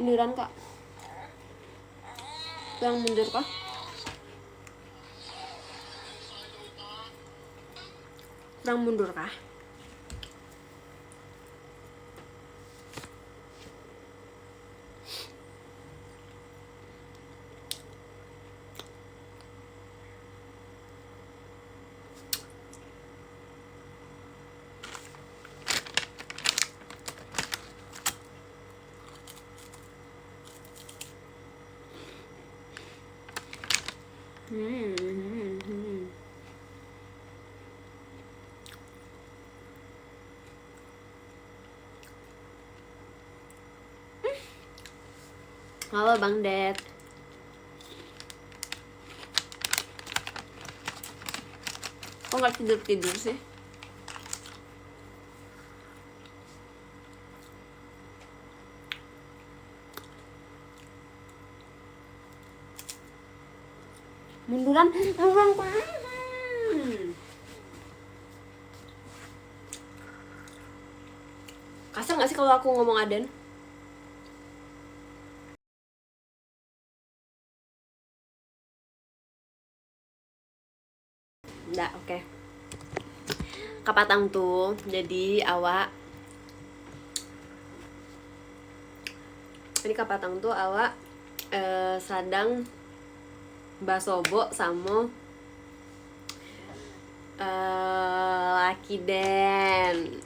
Beneran kak? Yang mundur kah? Kurang mundur kah? Halo Bang Ded. Kok nggak tidur sih? Munduran. Kasar nggak sih kalau aku ngomong Aden? Nggak, oke. Kapatang tuh, jadi awak. Jadi kapatang tuh awak sadang basobo sama laki Den.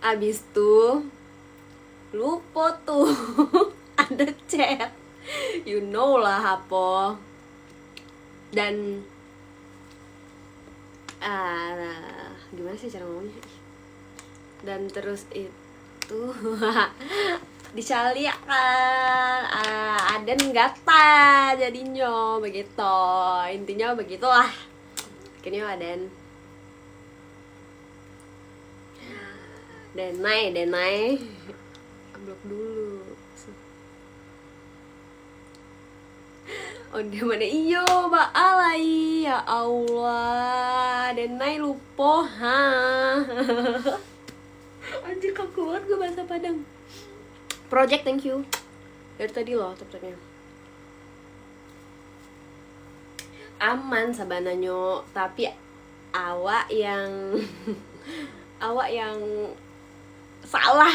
Abis tuh lupa tuh ada chat, you know lah apa. Dan gimana sih cara ngomongnya? Dan terus itu dicari kan Aden gata jadinya begitu, intinya begitulah. Akhirnya Aden Denai blok dulu. Oh dia mana iyo mbak alay, ya Allah Denai lupa ha. Anjir kaku banget gue bahasa Padang. Project thank you dari tadi loh tepatnya. Aman sabananyo, tapi awak yang awak yang salah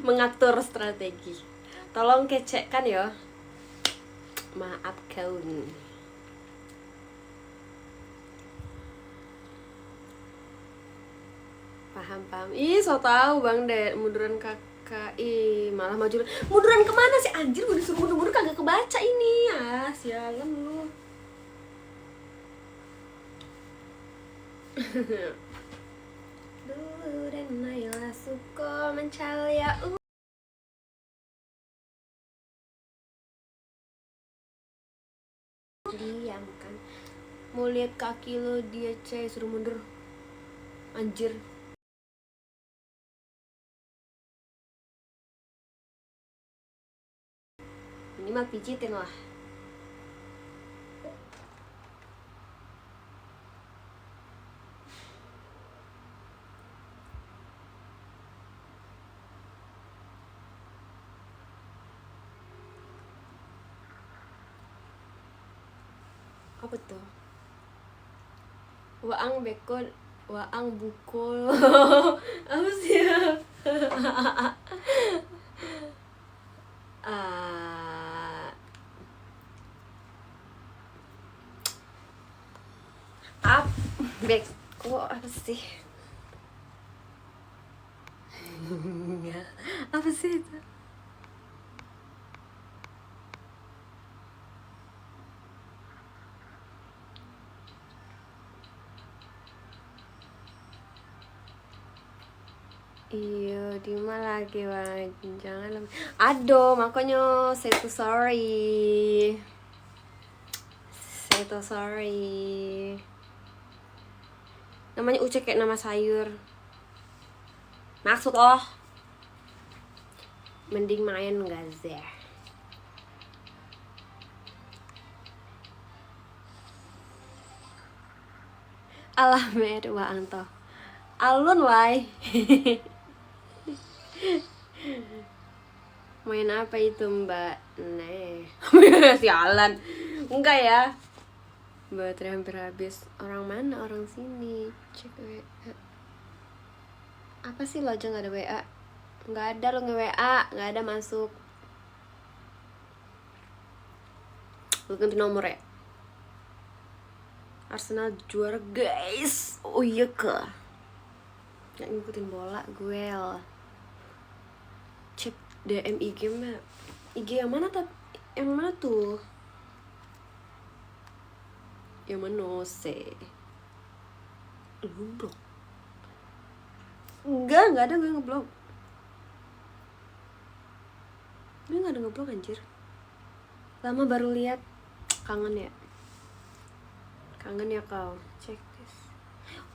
mengatur strategi. Tolong kecekkan ya. Maaf kawan. Paham. Ih, so tau Bang Ded, munduran kakak. Ih, malah maju. Munduran kemana sih anjir? Gue disuruh mundur kagak kebaca ini. Ah, sialan lu. Dulu dan Naila suka mencalya. Diam kan. Mau lihat kaki lo dia suruh mundur. Anjir. Ini mah pijitin lah. Apa tuh? Waang bekon, waang bukul. Apa sih ya? Beko apa sih? Apa sih itu? Iya, di mana lagi Bang? Jangan. Aduh, makanya say to sorry. Say to sorry. Namanya Uce kayak nama sayur. Maksud oh. Mending main Gazer. Alamed wa anto. Alun lai. Main apa itu mbak? Nih. Sialan. Enggak ya. Baterai hampir habis. Orang mana? Orang sini. Cek WA. Apa sih lo aja gak ada WA? Gak ada lo nge-WA. Gak ada masuk. Lo ganti nomor ya? Arsenal juara guys. Oh iya kah? Gak ngikutin bola gue. Cek DM IG mah. IG yang mana yang mana tuh? Yang mana sih? Lu blok? Enggak ada gue ngeblok. Gue gak ada ngeblok anjir. Lama baru lihat. Kangen ya? Kangen ya kau. Cek this.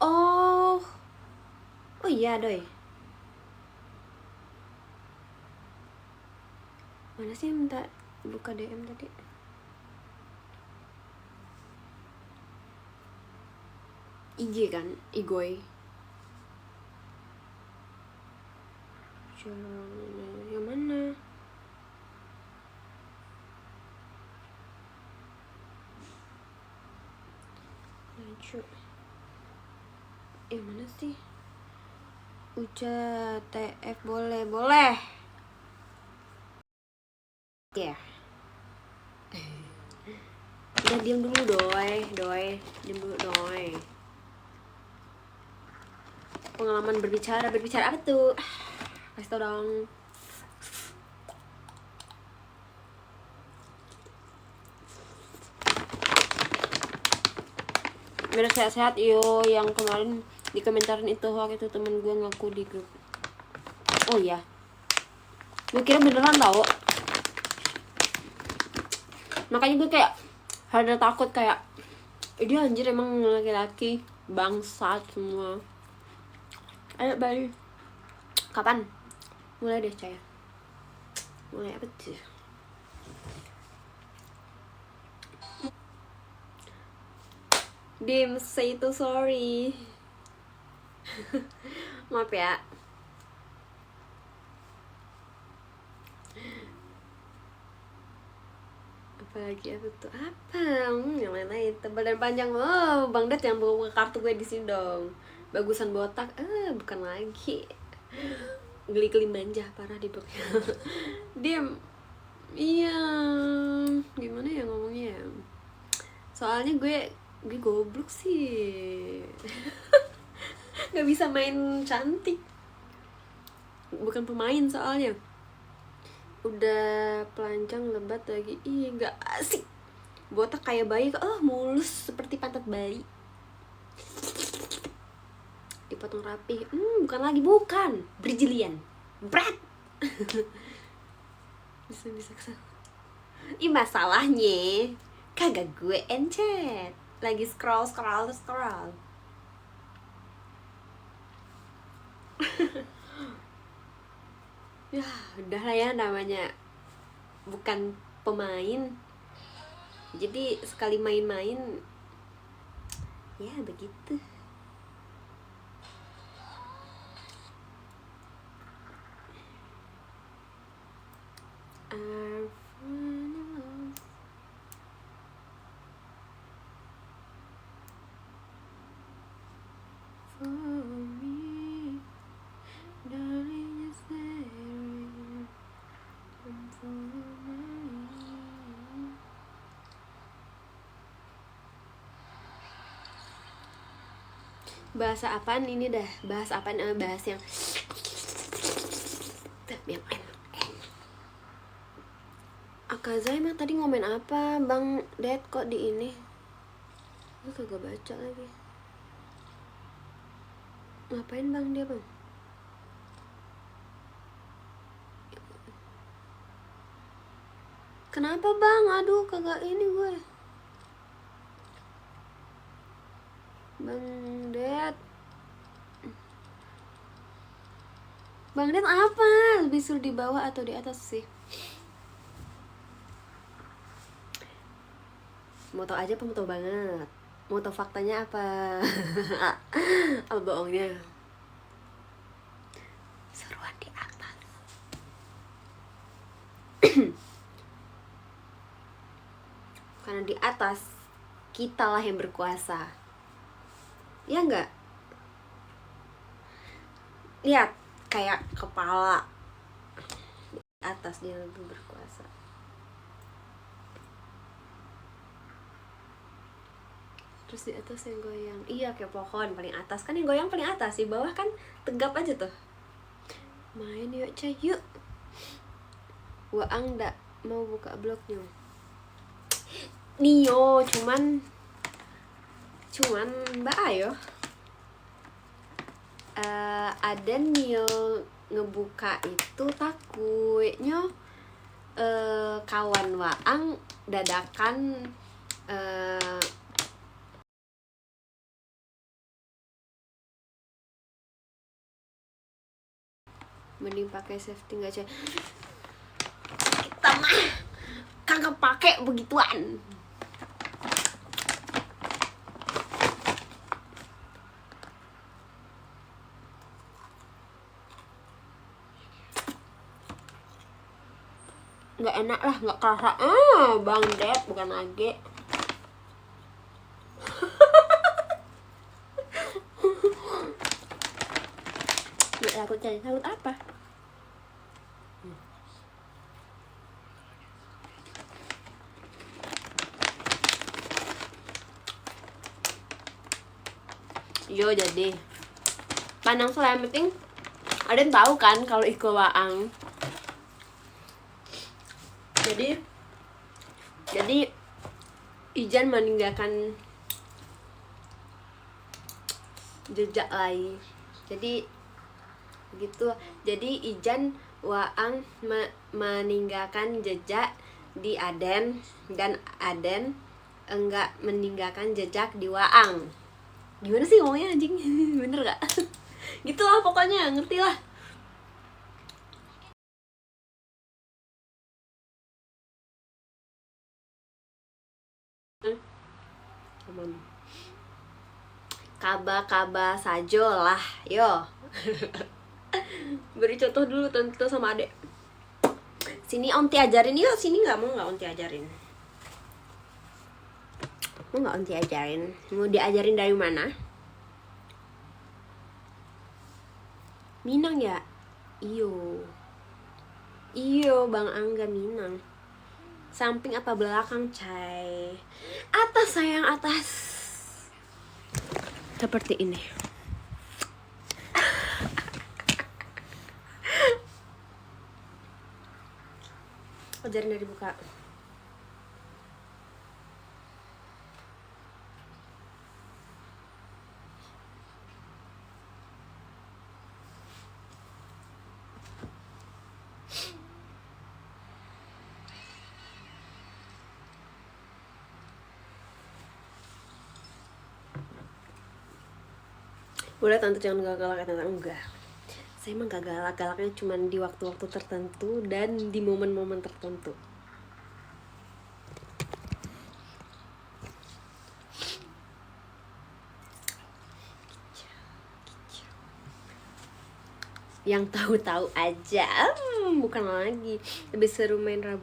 Oh iya doi. Mana sih yang minta buka DM tadi? IG kan? Igoy. Yang mana? Lanjut. Yang mana sih? Uca TF boleh. Ya. Udah diam dulu doi. Diam dulu doi. Pengalaman berbicara apa tuh? Kasih tau dong. Biar sehat-sehat yo. Yang kemarin dikomentarin itu waktu itu temen gue ngaku di grup. Oh iya, gue kira beneran tau. Makanya gue kayak ada takut kayak dia anjir emang laki-laki bangsat semua. Ayo balik. Kapan? Mulai deh Caya. Mulai apa tuh? Dim, say to sorry. Maaf ya. Apalagi apa tuh? Apa? Yang lain-lain. Tebal dan panjang. Oh, Bang Det yang bawa kartu gue di sini dong. Bagusan botak. Bukan lagi. Geli-geli manja parah di blok. Dim. Iya. Gimana ya ngomongnya? Soalnya gue goblok sih. Gak bisa main cantik. Bukan pemain soalnya. Udah pelanjang lebat lagi. Ih gak asik. Botak kayak bayi. Mulus seperti pantat bayi. Dipotong rapi. Bukan Brazilian. Brat. Bisa kesana. Ih masalahnya kagak gue encet. Lagi scroll. Ya udah lah ya, namanya bukan pemain, jadi sekali main-main ya begitu. Bahasa apaan ini dah? Bahas apaan? Bahas yang enak. Akazai mah tadi ngomen apa? Bang Det kok di ini? Gue kagak baca lagi. Ngapain bang dia bang? Kenapa bang? Aduh kagak ini gue. Bang Det apa? Lebih suruh di bawah atau di atas sih? Mau tau aja apa mau tau banget? Mau tau faktanya apa? Apa bohongnya? Karena di atas kitalah yang berkuasa. Ya enggak? Lihat, kayak kepala di atas dia lebih berkuasa. Terus di atas yang goyang. Iya, kayak pohon paling atas kan yang goyang paling atas, di bawah kan tegap aja tuh. Main yuk, Cah, yuk. Waang ndak mau buka blognya. Nio, cuman Mbak Ayo. Ada Nio ngebuka itu takutnya kawan Waang dadakan mending pakai safety nggak Cah? Kita mah kagak pakai begituan. Nggak enak lah, nggak kerasa. Bang Dep bukan lagi. Nggak takut cari takut apa? Yo jadi pandang saya penting ada yang tahu kan kalau Iko Waang. Jadi Ijan meninggalkan jejak lagi. Jadi gitu. Jadi Ijan Waang meninggalkan jejak di Aden dan Aden enggak meninggalkan jejak di Waang. Gimana sih ngomongnya anjing? Bener gak? Gitu lah pokoknya, ngerti lah. Kaba sajo lah, yo. Beri contoh dulu tante sama adek. Sini Onti ajarin yuk, sini nggak Onti ajarin? Mau nggak Onti ajarin? Mau diajarin dari mana? Minang ya? Iyo Bang Angga Minang. Samping apa belakang Cai? Atas sayang, atas. Seperti ini. Ajarin dari buka. Boleh tante jangan galak-galak ya tante. Enggak, saya emang gak galak-galaknya cuma di waktu-waktu tertentu dan di momen-momen tertentu. Yang tahu-tahu aja, bukan lagi. Lebih seru main raba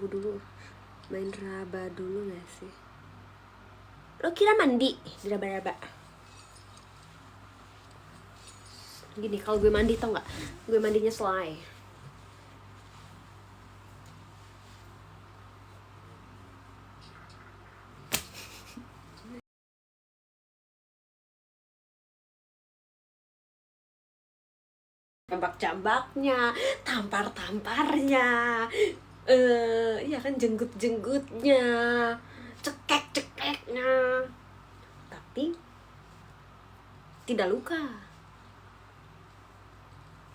dulu gak sih? Lo kira mandi di raba-raba? Gini, kalau gue mandi tau nggak? Gue mandinya selai. Jambak-jambaknya, tampar-tamparnya, iya kan, jenggut-jenggutnya, cekek-cekeknya, tapi tidak luka.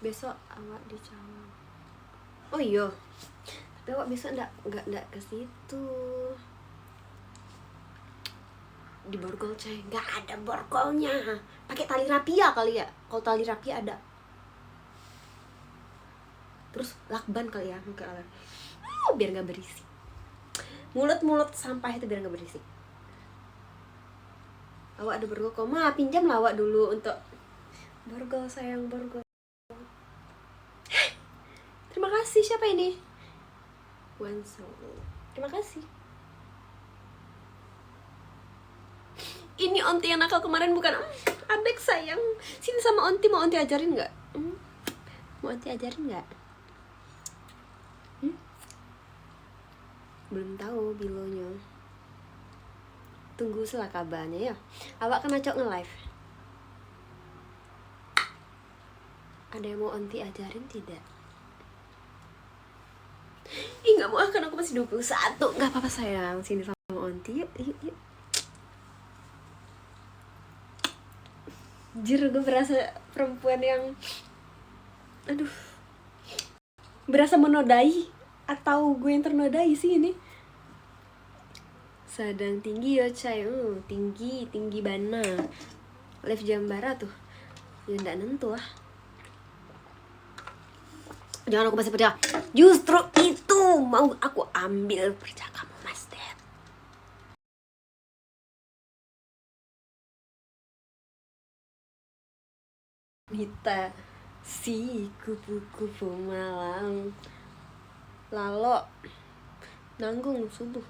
Besok awak dicawang. Oh iya, tapi awak besok nggak ke situ. Di borgol Cai, nggak ada borgolnya. Pakai tali rapia kali ya. Kalau tali rapia ada. Terus lakban kali ya, biar nggak berisik. Mulut sampah itu biar nggak berisik. Awak ada borgol, kok mah pinjam lah awak dulu untuk borgol sayang, borgol. Terima kasih, siapa ini? One Solo. Terima kasih. Ini onti yang nakal kemarin bukan? Adek sayang, sini sama onti, mau onti ajarin nggak? Mau onti ajarin nggak? Belum tahu bilonya. Tunggu setelah kabarnya ya. Awak kena cok nge-live. Ada yang mau onti ajarin tidak? Ih nggak mau, kan aku masih 21. Nggak apa-apa sayang, sini sama onti yuk, yuk. Jir, gue berasa perempuan yang berasa menodai. Atau gue yang ternodai sih ini. Sadang tinggi ya cay. Tinggi bana. Live Jambara tuh. Ya nggak nentu lah. Jangan aku masih percaya. Justru itu mau aku ambil, percaya kamu Mas Dad. Mita si kupu-kupu malam lalo nanggung subuh.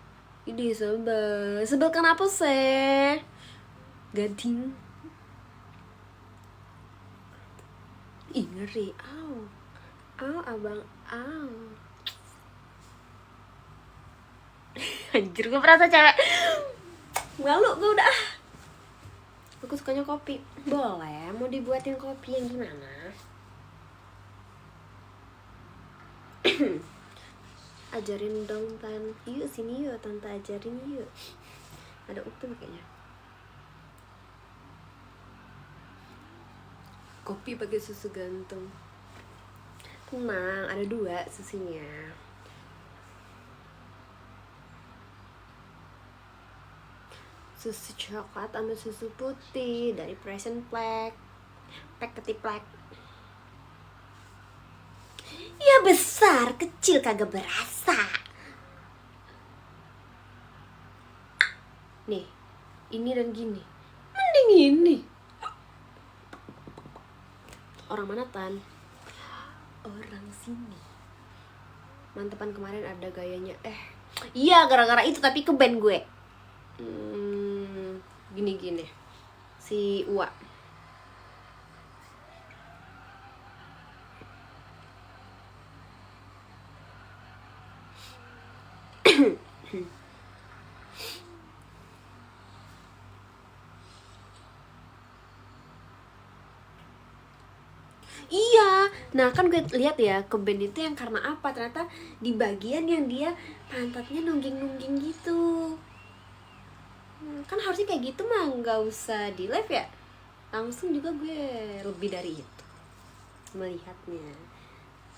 Ini sebel kenapa sih? Gading. Ih ngeri. Abang Anjir, gue merasa cewek. Malu gue udah. Aku sukanya kopi. Boleh, mau dibuatin kopi yang gimana? Ajarin dong Tan. Yuk sini yuk, Tante ajarin yuk. Ada upin kayaknya. Kopi pakai susu ganteng. Tenang, ada 2 susunya. Susu coklat sama susu putih dari Present Pack. Pack ketiplek. Ya besar, kecil kagak berasa. Nih, ini dan gini. Mending ini. Orang mana Tan? Orang sini. Mantepan kemarin ada gayanya. Iya gara-gara itu tapi ke band gue. Gini si Uwa. Iya, nah kan gue lihat ya ke band itu yang karena apa, ternyata di bagian yang dia pantatnya nungging-nungging gitu. Kan harusnya kayak gitu mah nggak usah di live ya, langsung juga gue lebih dari itu melihatnya.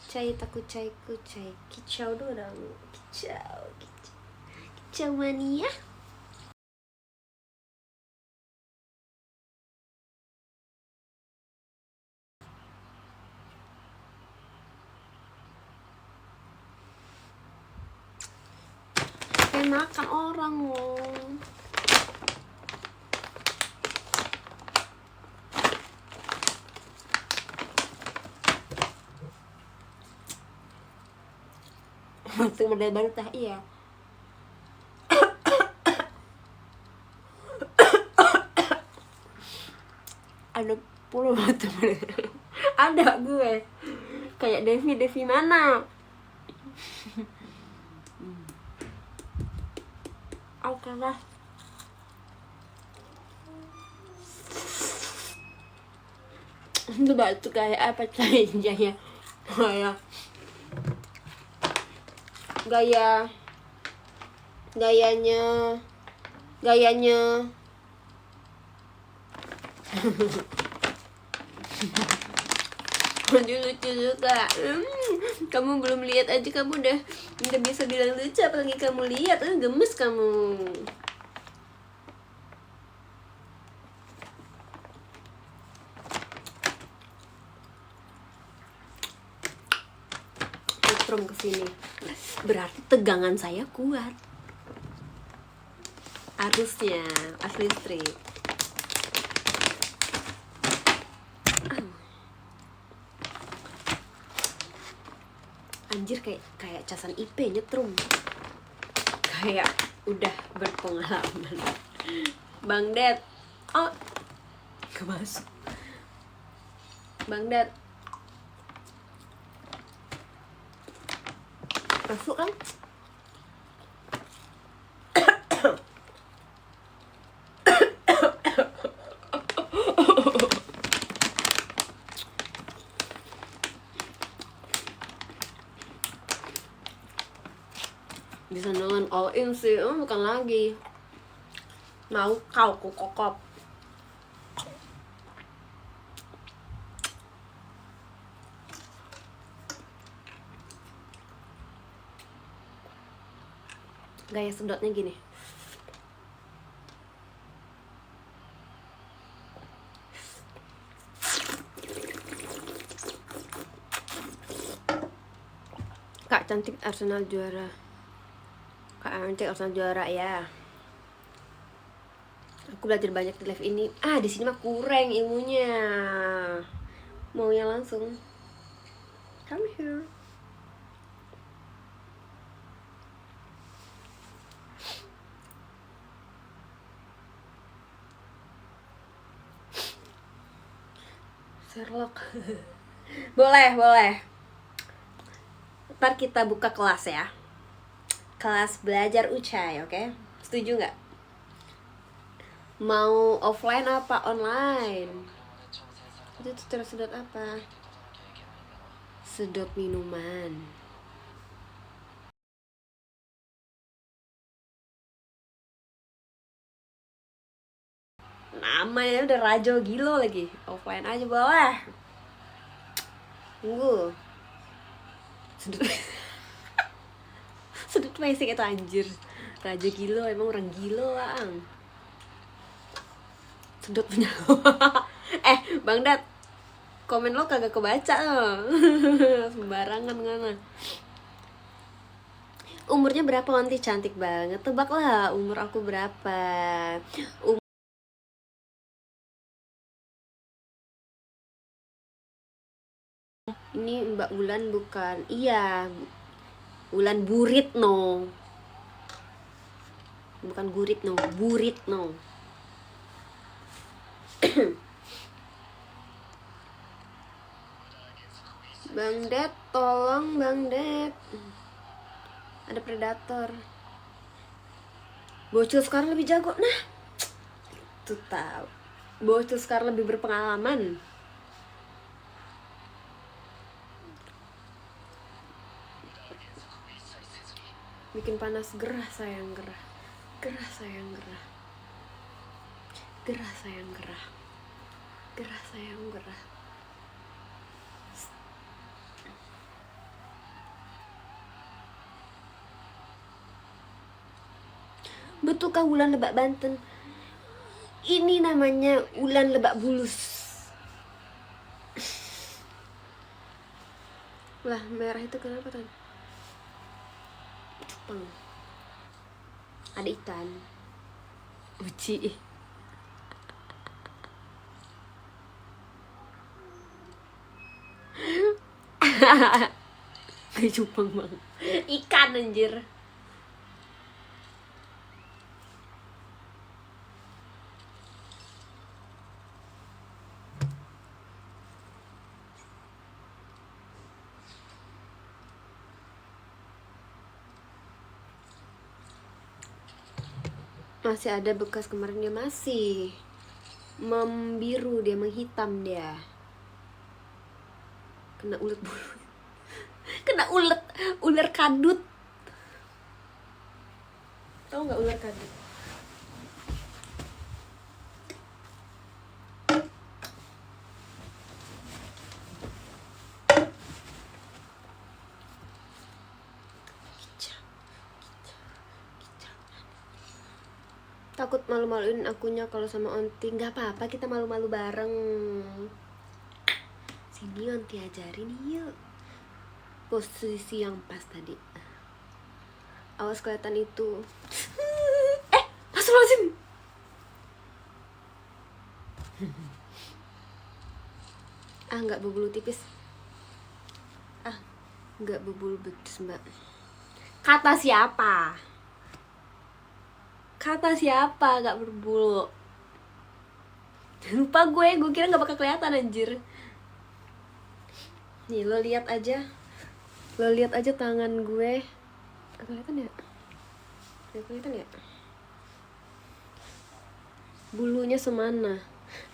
Cai takut cai kucai kicau dong, kicau mania. Makan orang loh. Waktu model baru tah iya. Ada puluh batu ada gue kayak Devi mana? Oke lah. Itu batu kayak apa cahaya ya? Gayanya lucu juga. Kamu belum lihat aja kamu udah bisa bilang lucu, apalagi kamu lihat. Gemes kamu. Setrum kesini berarti tegangan saya kuat. Harusnya asli street. Anjir, kayak casan IP nyetrum. Kayak udah berpengalaman. Bang Ded. Oh, kemasuk. Bang Ded. Masuk kan? Bisa dengan all in sih, bukan lagi mau kau kokop. Gaya sedotnya gini. Kak cantik Arsenal juara. Kak cantik Arsenal juara ya. Aku belajar banyak di live ini. Di sini mah kurang ilmunya. Maunya langsung. Come here. Sherlock. boleh. Ntar kita buka kelas ya. Kelas belajar Ucai, oke? Setuju nggak? Mau offline apa online? Itu terus sedot apa? Sedot minuman. Namanya udah Rajo Gilo lagi. Offline aja boleh. Tunggu. Sedot basic itu anjir. Rajo Gilo emang orang gilo lang. Sedot punya lo. Bang Dad, komen lo kagak kebaca lo. Sembarangan ngana. Umurnya berapa Onti? Cantik banget. Tebak lah umur aku berapa. Ini Mbak Ulan bukan. Iya, Ulan Burit no. Bukan Gurit no, Burit no. Bang Ded, tolong Bang Ded. Ada predator. Bocil sekarang lebih jago. Nah, tuh tahu. Bocil sekarang lebih berpengalaman. Bikin panas, gerah sayang gerah. Gerah sayang gerah. Gerah sayang gerah. Gerah sayang gerah. Betulkah Ulan Lebak Banten? Ini namanya Ulan Lebak Bulus. Lah, merah itu kenapa Tan? Cupang. Ada ikan. Uci. Kayak cupang bang. Ikan anjir. Masih ada bekas kemarin, dia masih membiru, dia menghitam dia. Kena ulet bulu. Kena ular kadut. Tahu nggak ular kadut? Takut malu-maluin akunya kalau sama Onti. Nggak apa-apa, kita malu-malu bareng. Sini Onti ajarin yuk posisi yang pas tadi. Awas kelihatan itu. Astagfirullahaladzim. Nggak berbulu tipis. Nggak berbulu betis mbak. Kata siapa? Kata siapa gak berbulu? Lupa gue kira gak bakal kelihatan anjir. Nih lo lihat aja. Lo lihat aja tangan gue. Kelihatan ya? Kelihatan ya? Bulunya semana?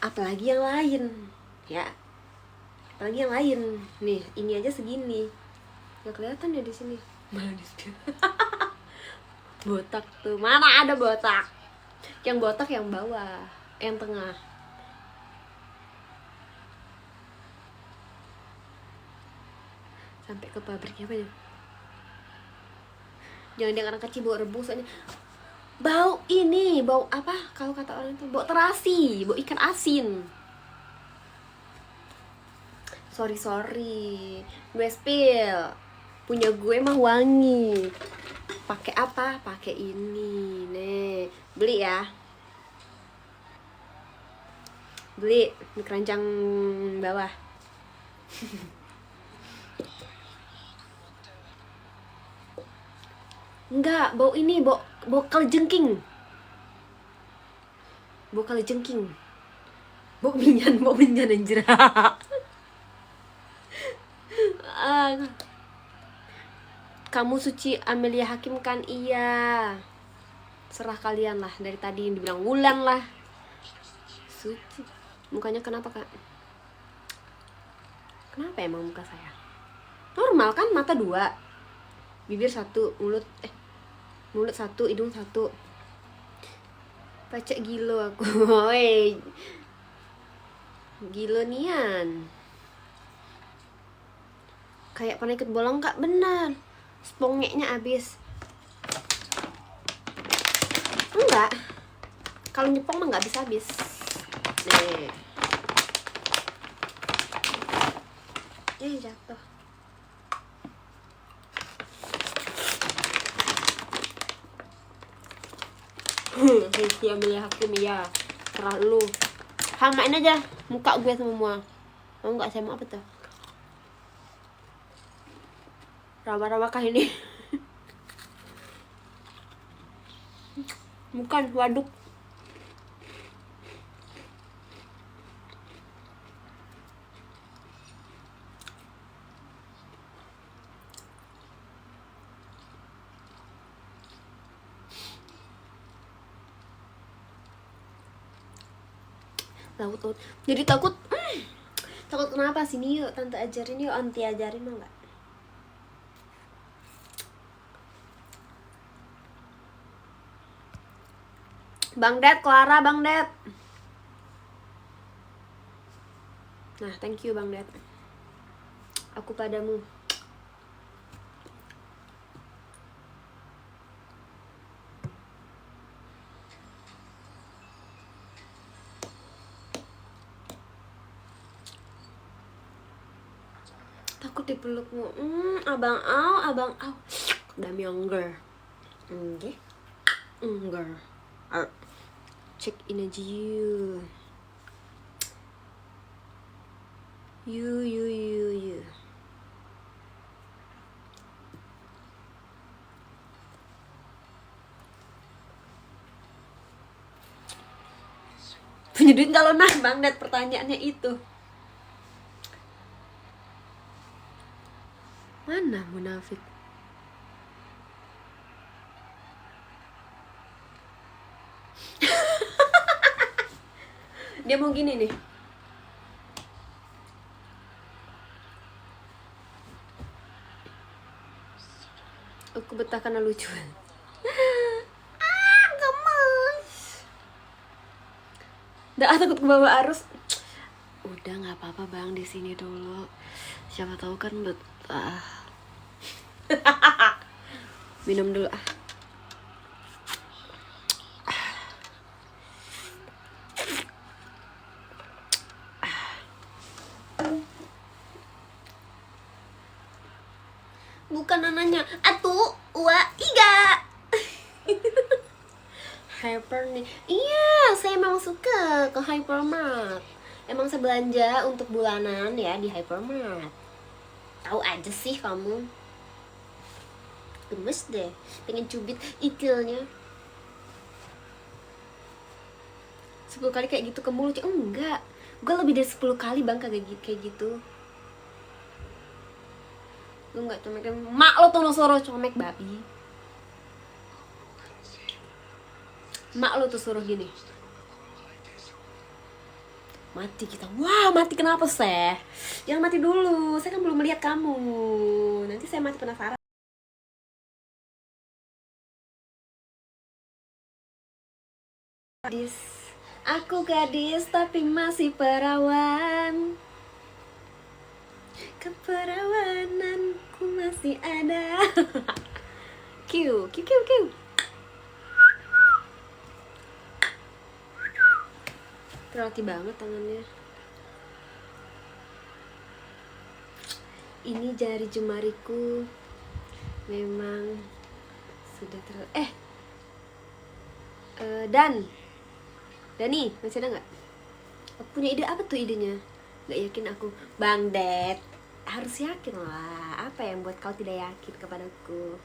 Apalagi yang lain. Ya. Apalagi yang lain. Nih, ini aja segini. Gak kelihatan ya di sini. Malah di sini. Botak tuh. Mana ada botak? Yang botak yang bawah, yang tengah. Sampai ke pabriknya apa ya? Jangan dia anak kecil bau rebus aja. Bau ini, bau apa? Kalau kata orang itu bau terasi, bau ikan asin. Sorry, gue spill. Punya gue mah wangi. Pakai apa? Pakai ini, nih. Beli ya. Beli di keranjang bawah. Enggak, bau ini, bau kalajengking. Bau kalajengking. Bau minyan anjir. Kamu Suci Amelia Hakim kan? Iya. Serah kalian lah. Dari tadi dibilang Wulan lah. Suci. Mukanya kenapa kak? Kenapa emang muka saya? Normal kan, mata 2, bibir 1, mulut 1, hidung 1. Pacek gilo aku. Woi, gilo nian. Kayak pernah ikut bolang kak? Benar. Spongeknya habis. Enggak. Kalau nyepong mah nggak habis. Nih. Jatuh. Hei, Amelia Hakim ya. Serah lu. Samain aja muka gue semua. Mau nggak saya mau apa tuh? Rawa-rawa kah ini? Bukan, waduk. Laut. Jadi takut. Takut kenapa sih nih? Yuk tante ajarin, yuk anti ajarin mau nggak? Bang Ded, Clara, Bang Ded. Nah, thank you Bang Ded. Aku padamu. Takut dipelukmu. Abang Au. Dami younger. Oke. Enggak. Check in aja you. You. Punya duit nggak lo? Nah Bang Ded, pertanyaannya itu. Mana munafik? Dia mau gini nih. Aku betah karena lucu. Gemes. Nggak takut ke bawah arus. Udah nggak apa-apa Bang, di sini dulu. Siapa tahu kan betah. Minum dulu ah. Bukan nananya atu ua iga. Hyper nih. Iya, saya emang suka ke Hypermart. Emang saya belanja untuk bulanan ya di Hypermart. Tahu aja sih kamu. Gemes deh, pengen cubit itilnya. 10 kali kayak gitu ke mulut. Enggak, gue lebih dari 10 kali bang kayak gitu. Lu nggak comekin mak lo tuh suruh comek babi. Mak lo tuh suruh gini. Mati kita. Wah, mati kenapa sih? Jangan mati dulu, saya kan belum melihat kamu. Nanti saya mati penasaran. Gadis, aku gadis tapi masih perawan. Keperawananku masih ada. Kiu, kiu, kiu, kiu. Terlatih banget tangannya. Ini jari jemariku memang sudah Dani, masih ada nggak? Aku punya ide. Apa tuh idenya? Nggak yakin aku. Bang Ded, harus yakin lah. Apa yang buat kau tidak yakin kepadaku?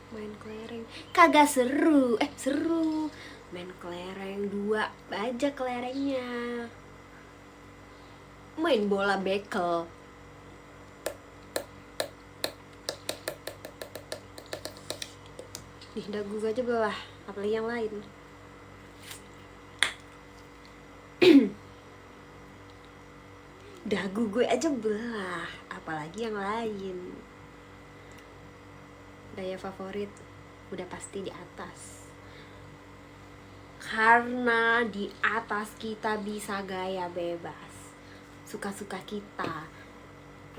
Main kelereng kagak seru. Seru. Main kelereng 2 aja kelerengnya. Main bola bekel. Nih dagu aja belah, apalagi yang lain. Dagu gue aja belah, apalagi yang lain. Daya favorit udah pasti di atas. Karena di atas kita bisa gaya bebas. Suka-suka kita.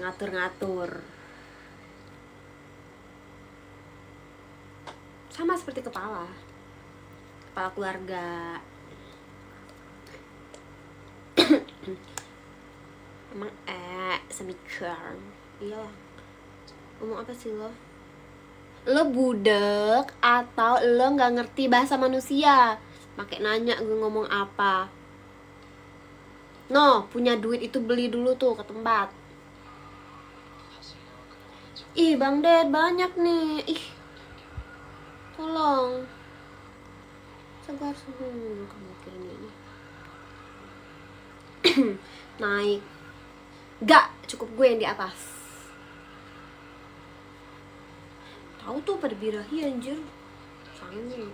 Ngatur-ngatur. Sama seperti kepala keluarga. Emang semikir. Iyalah. Ngomong apa sih lo? Lo budek atau lo gak ngerti bahasa manusia? Pakai nanya gue ngomong apa. No, punya duit itu beli dulu tuh ke tempat. Ih Bang Ded banyak nih. Ih, tolong. Sabar kamu kirim ini. Naik. Gak, cukup gue yang di atas. Tahu tuh pada birahi anjir. Sange.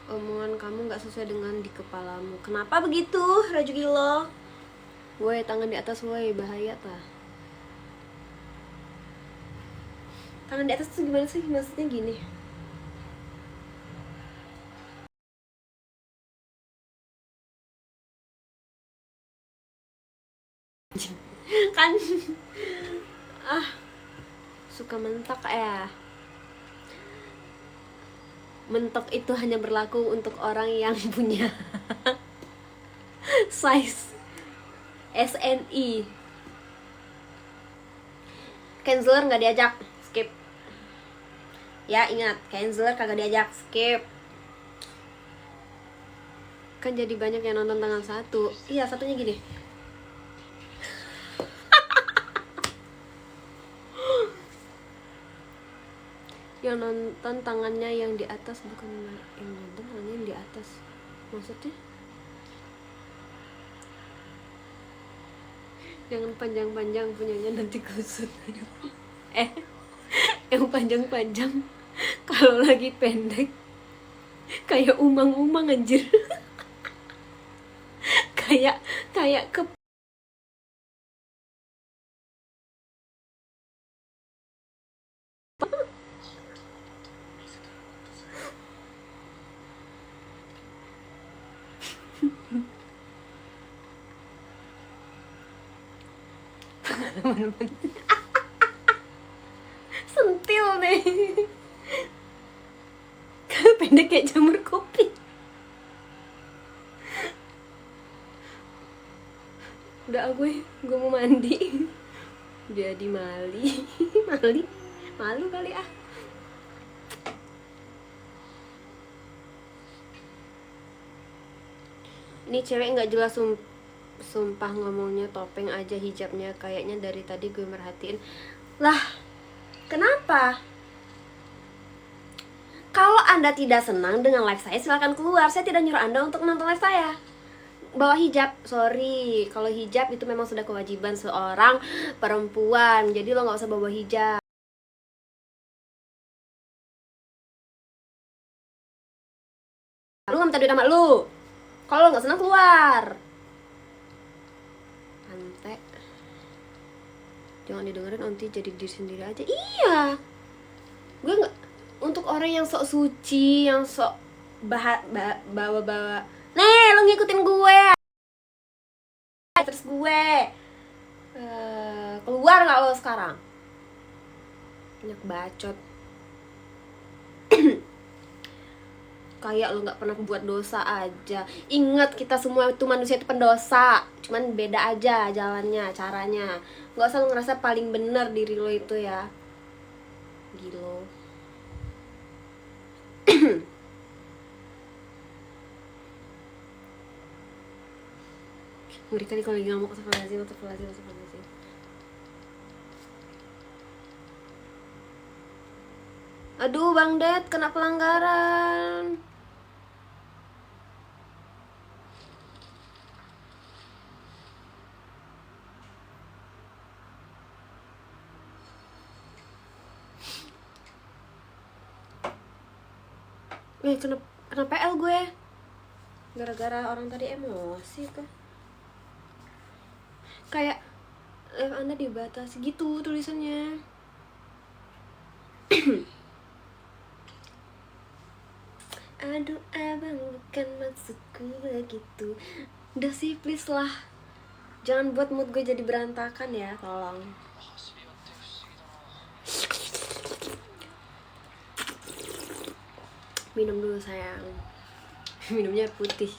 Omongan kamu gak sesuai dengan di kepalamu. Kenapa begitu, Raju Gilo? Woi, tangan di atas woi, bahaya tah. Tangan di atas tuh gimana sih? Maksudnya gini. Kan suka mentok ya. Mentok itu hanya berlaku untuk orang yang punya size SNI. Canceler nggak diajak, skip. Ya ingat, canceler kagak diajak, skip. Kan jadi banyak yang nonton tangan satu. Iya, satunya gini. Yang nonton tangannya yang di atas, bukan yang nonton tangannya yang di atas. Maksudnya? Jangan panjang-panjang, punyanya nanti kusut. Yang panjang-panjang kalau lagi pendek kayak umang-umang anjir. kayak ke sentil deh. Kalau pendek kayak jamur kopi. Udah gue mau mandi. Jadi malu kali ah. Ini cewek nggak jelas Sumpah ngomongnya topeng aja hijabnya, kayaknya dari tadi gue merhatiin. Lah, kenapa? Kalau Anda tidak senang dengan live saya, silakan keluar. Saya tidak nyuruh Anda untuk nonton live saya. Bawa hijab, sorry. Kalau hijab itu memang sudah kewajiban seorang perempuan. Jadi lo gak usah bawa hijab. Lu gak minta duit sama lu. Kalau lo gak senang, keluar. Ante, jangan didengerin, nanti jadi diri sendiri aja. Iya, gue gak, untuk orang yang sok suci, yang sok bawa-bawa. Nih, lo ngikutin gue, terus gue keluar gak lo sekarang? Banyak bacot. Kayak lo gak pernah buat dosa aja. Ingat, kita semua itu manusia itu pendosa. Cuman beda aja jalannya, caranya. Gak usah lo ngerasa paling bener diri lo itu ya. Gila. Ngeri kali kalau lagi ngamuk. Astagfirullahaladzim. Aduh, Bang Ded kena pelanggaran. Kena PL gue. Gara-gara orang tadi emosi tuh. Kayak Anda dibatasi gitu tulisannya. Aduh abang, bukan maksudku begitu. Udah sih, please lah. Jangan buat mood gue jadi berantakan ya, tolong. Minum dulu sayang. Minumnya putih.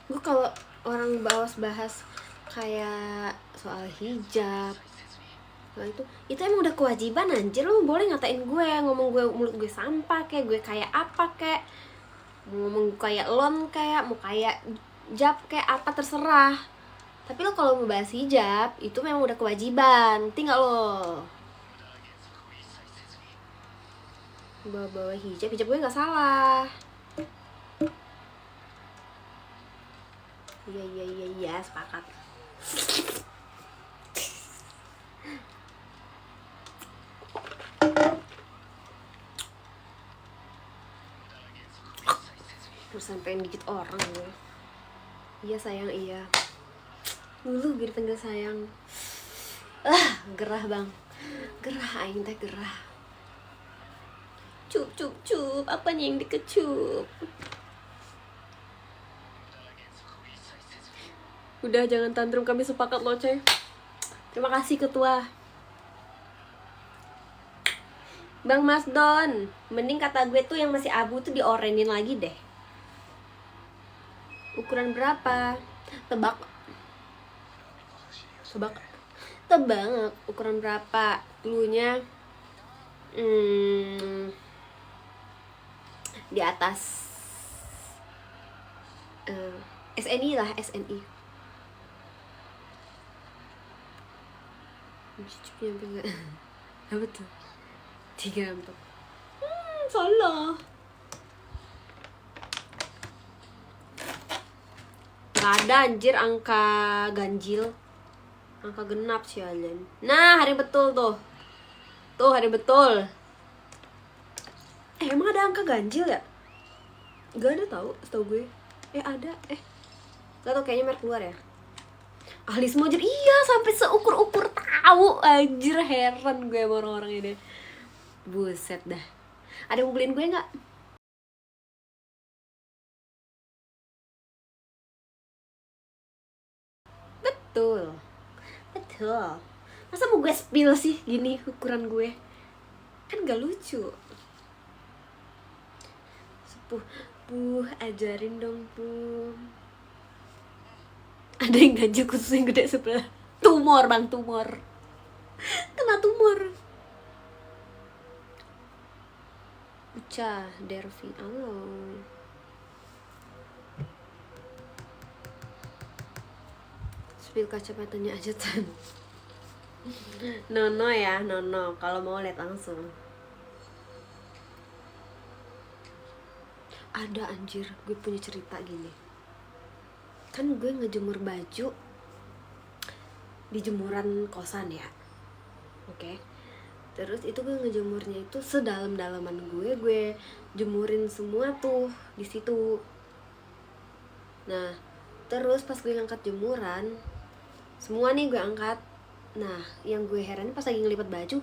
Gue kalau orang bahas kayak soal hijab, soal itu emang udah kewajiban anjir. Lo boleh ngatain gue, ngomong gue mulut gue sampah kayak, gue kayak apa kayak, ngomong kayak lon kayak, mau kayak jab kayak apa, terserah. Tapi lo kalau mau bahas hijab, itu memang udah kewajiban. Tinggal lo bawa hijab gue gak salah. Iya, sepakat. Terus sampein gigit orang gue. Iya sayang, iya. Dulu gue dipanggil sayang. Gerah bang. Gerah, aing teh gerah. Cup, apanya yang dikecup? Udah, jangan tantrum, kami sepakat loh coy. Terima kasih ketua Bang Mas Don. Mending kata gue tuh yang masih abu tuh diorenin lagi deh. Ukuran berapa? Tebak ukuran berapa? Dulunya di atas SNI lah, SNI. Cucuknya sampai enggak? Apa tuh? 34. Salah. Gak ada anjir angka ganjil. Angka genap sialan. Nah, hari betul tuh. Tuh, hari betul. Emang ada angka ganjil ya? Gak ada tahu, setahu gue. Ada. Gak tau, kayaknya merek luar ya. Ahli semua aja, iya sampai seukur-ukur tahu, anjir heran gue sama orang-orang ini. Buset dah. Ada yang mau beliin gue nggak? Betul. Masa mau gue spill sih gini ukuran gue? Kan gak lucu. Sepuh, ajarin dong Puh. Ada yang ganjil khusus yang gede sebelah. Tumor bang, tumor. Kena tumor. Ica Dervi, halo. Spill kacamatanya aja Tan. Nono ya, Nono. Kalau mau lihat langsung. Ada anjir, gue punya cerita gini. Kan gue ngejemur baju di jemuran kosan ya. Oke. Terus itu gue ngejemurnya itu sedalam-dalaman gue jemurin semua tuh di situ. Nah, terus pas gue ngangkat jemuran, semua nih gue angkat. Nah, yang gue heran pas lagi ngelipat baju,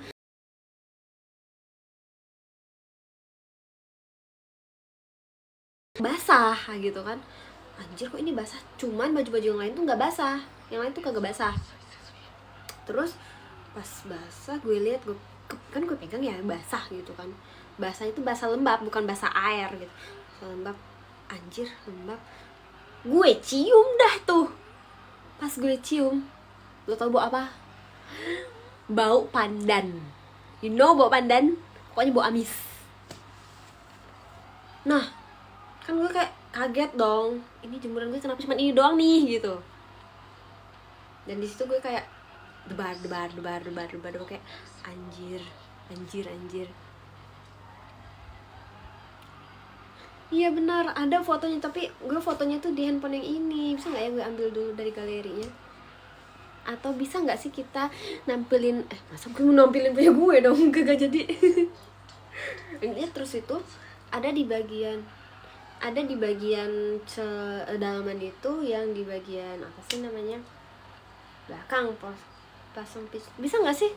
basah gitu kan. Anjir kok ini basah, cuman baju-baju yang lain tuh nggak basah, yang lain tuh kagak basah. Terus pas basah gue lihat, kan gue pegang ya basah gitu kan. Basah itu basah lembab, bukan basah air gitu, basah lembab. Anjir lembab. Gue cium dah tuh. Pas gue cium, lo tau bau apa? Bau pandan. You know bau pandan? Pokoknya bau amis. Nah, kan gue kayak kaget dong. Ini jemuran gue kenapa cuma ini doang nih gitu. Dan di situ gue kayak debar kayak anjir. Iya benar, ada fotonya, tapi gue fotonya tuh di handphone yang ini. Bisa nggak ya gue ambil dulu dari galerinya? Atau bisa nggak sih kita nampilin? Masa gue mau nampilin punya gue dong? Gak jadi. Ini terus itu ada di bagian dalaman itu, yang di bagian apa sih namanya, belakang pasang bisa nggak sih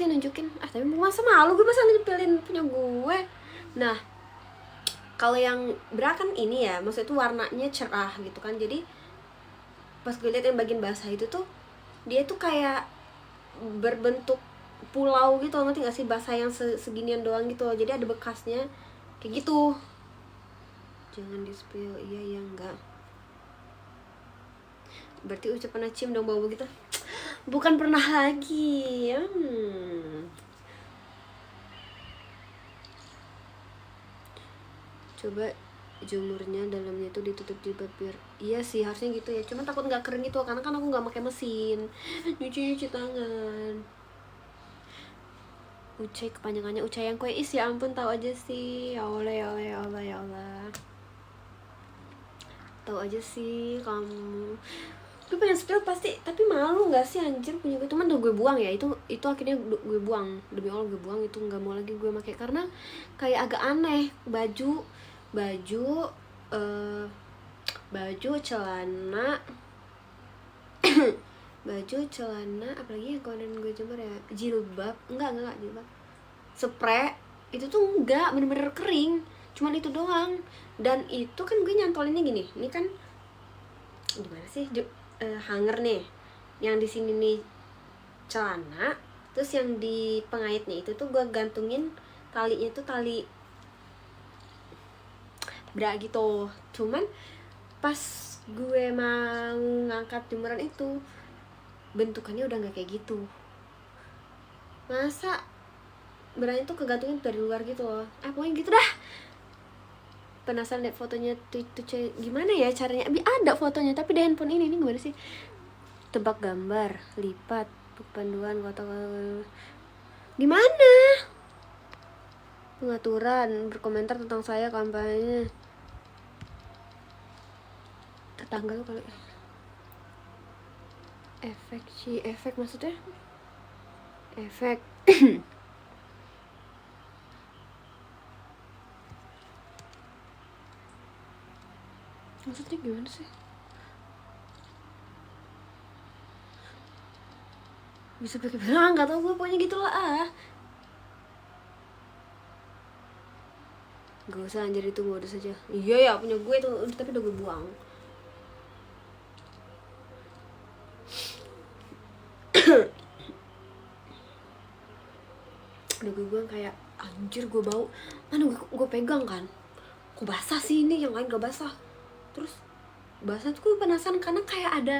nunjukin? Tapi masa malu gue masa nempelin punya gue. Nah, kalau yang berakan ini ya, maksudnya itu warnanya cerah gitu kan. Jadi pas gue liat yang bagian basah itu tuh, dia tuh kayak berbentuk pulau gitu, ngerti gak sih? Basah yang seginian doang gitu. Jadi ada bekasnya kayak gitu. Jangan di spill. Iya enggak. Berarti Uca pernah cium dong bau gitu? Bukan pernah lagi. Coba jemurnya dalamnya itu ditutup di papir. Iya sih harusnya gitu ya, cuman takut nggak kering gitu, karena kan aku nggak pakai mesin nyuci tangan. Ucai kepanjangannya Ucai yang kue is, ya ampun, tahu aja sih. Ya Allah tahu aja sih kamu. Gue pengen spill pasti, tapi malu nggak sih anjir punya gue. Cuman udah gue buang ya, itu akhirnya gue buang, demi Allah gue buang. Itu nggak mau lagi gue pakai karena kayak agak aneh. Baju celana baju celana apalagi yang kemarin gue jemur ya, jilbab enggak jilbab, spray itu tuh enggak bener-bener kering, cuman itu doang. Dan itu kan gue nyantolinnya gini, ini kan gimana sih, hanger nih, yang di sini nih celana, terus yang di pengaitnya itu tuh gue gantungin talinya tuh tali bra gitu. Cuman pas gue mau ngangkat jemuran itu bentukannya udah nggak kayak gitu. Masa berani tuh kegantungin dari luar gitu loh. Pokoknya gitu dah. Penasaran liat fotonya tuh gimana ya caranya? Ada fotonya tapi di handphone ini gimana sih? Tebak gambar, lipat, panduan, kotak, gimana? Pengaturan, berkomentar tentang saya, kampanye. Tetangga lu kali. Efek maksudnya? Efek. Maksudnya gimana sih? Bisa pakai bilang, nggak tau gue, pokoknya gitulah Gak usah anjir, itu modus aja. Iya ya punya gue itu, tapi udah gue buang. Udah gue buang, kayak anjir gue bau. Mana gue pegang kan, kok basah sih ini, yang lain gak basah. Terus basah tuh gue penasaran karena kayak ada,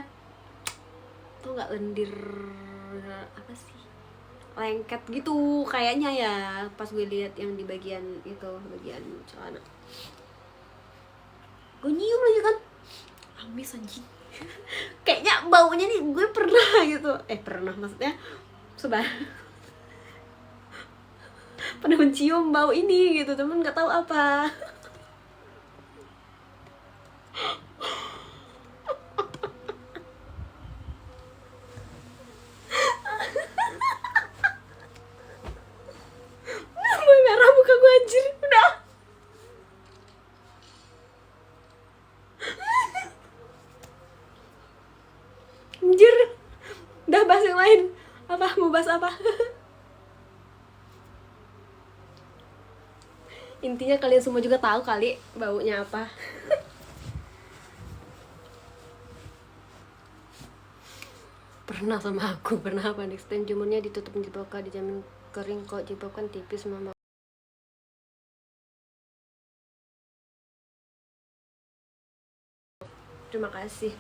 tau gak, lendir apa sih, lengket gitu kayaknya ya, pas gue lihat yang di bagian itu, bagian celana. Gue nyium lagi kan, amis anjing. Kayaknya baunya nih gue pernah gitu, pernah maksudnya pernah mencium bau ini gitu, temen nggak tahu apa. Mulai merah muka gue anjir, udah. Anjir, udah bahas yang lain. Apa, mau bahas apa? Intinya kalian semua juga tahu kali baunya apa. Pernah sama aku, pernah apa, next time jemurnya ditutup jeboka, dijamin kering kok, jebok kan tipis mama. Terima kasih.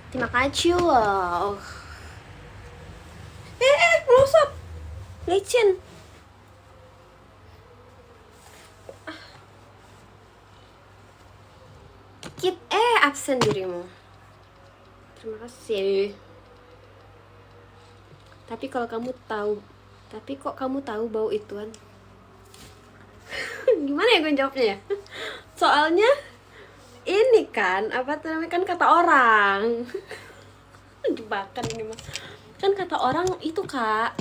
Terima kasih loh. Merosot. Licin. Kit, absen dirimu. Terima kasih. Tapi kok kamu tahu bau ituan? Gimana ya gue jawabnya ya? Soalnya ini kan, apa namanya, kan kata orang. Jebakan ini mah. Kan kata orang itu, Kak.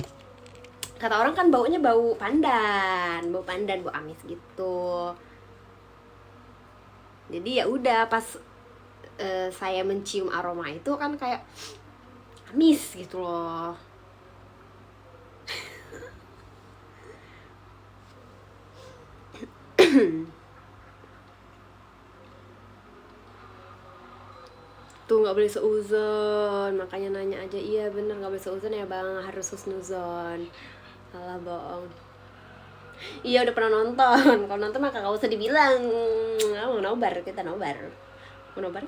Kata orang kan baunya bau pandan, bau amis gitu. Jadi ya udah, pas saya mencium aroma itu kan kayak amis gitu loh. Tuh nggak boleh seuzon, makanya nanya aja. Iya bener, nggak boleh seuzon ya bang, harus husnuzon. Salah bohong. Iya udah pernah nonton. Kalau nonton mah kagak usah dibilang. Mau nobar, kita nobar. Mau nobar?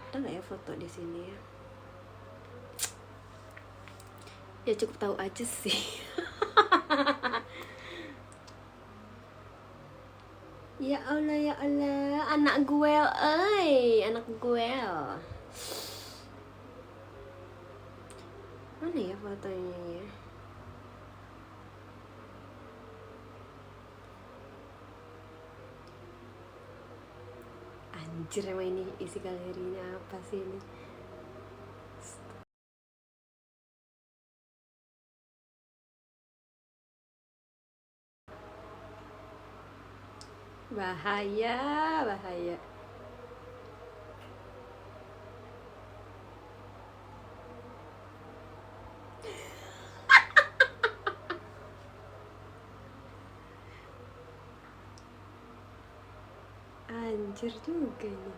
Ada nggak ya foto di sini ya? Ya cukup tahu aja sih. Ya Allah, anak gue, anak gue. Mana ya fotonya ya? Anjir, emang ini isi galerinya apa sih ini? Bahaya. Anjir juga ini.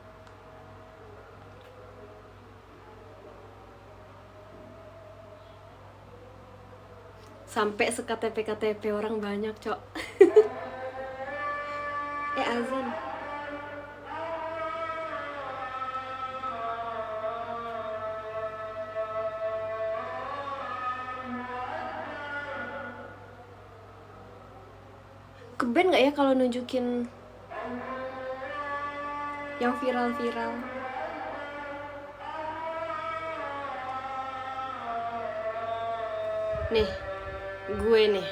Sampai se-KTP orang banyak, Cok. Azan. Keben nggak ya kalau nunjukin yang viral-viral? Nih, gue nih.